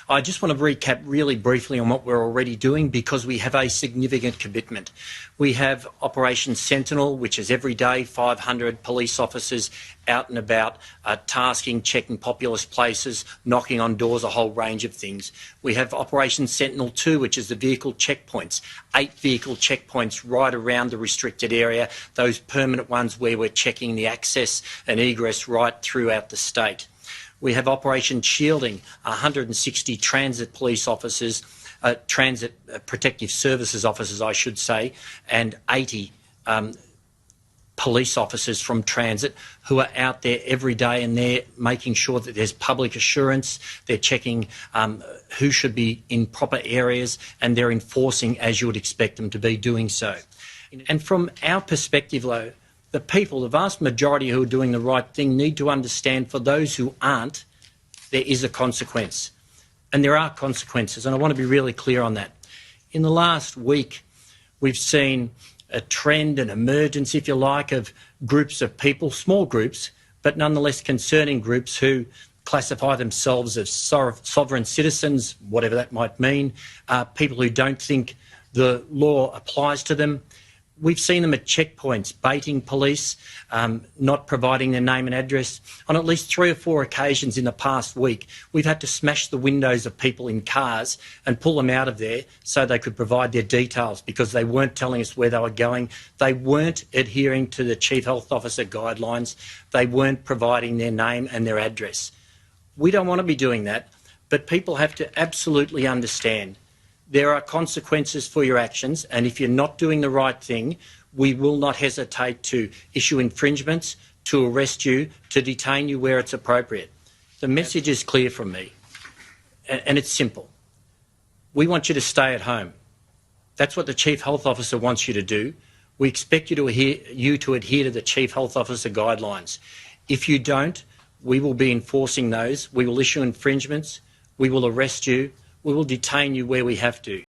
I just want to recap really briefly on what we're already doing because we have a significant commitment. We have Operation Sentinel, which is every day 500 police officers out and about, tasking, checking populous places, knocking on doors, a whole range of things. We have Operation Sentinel 2, which is the vehicle checkpoints, 8 vehicle checkpoints right around the restricted area, those permanent ones where we're checking the access and egress right throughout the state. We have Operation Shielding, 160 transit police officers, transit protective services officers, I should say, and 80 police officers from transit who are out there every day, and they're making sure that there's public assurance, they're checking who should be in proper areas, and they're enforcing as you would expect them to be doing so. And from our perspective, though, the people, the vast majority who are doing the right thing, need to understand for those who aren't, there is a consequence. And there are consequences, and I want to be really clear on that. In the last week, we've seen a trend, an emergence, if you like, of groups of people, small groups, but nonetheless concerning groups who classify themselves as sovereign citizens, whatever that might mean, people who don't think the law applies to them. We've seen them at checkpoints, baiting police, not providing their name and address. On at least 3 or 4 occasions in the past week, we've had to smash the windows of people in cars and pull them out of there so they could provide their details because they weren't telling us where they were going. They weren't adhering to the Chief Health Officer guidelines. They weren't providing their name and their address. We don't want to be doing that, but people have to absolutely understand there are consequences for your actions, and if you're not doing the right thing, we will not hesitate to issue infringements, to arrest you, to detain you where it's appropriate. The message is clear from me, and it's simple. We want you to stay at home. That's what the Chief Health Officer wants you to do. We expect you to adhere to the Chief Health Officer guidelines. If you don't, we will be enforcing those. We will issue infringements. We will arrest you. We will detain you where we have to.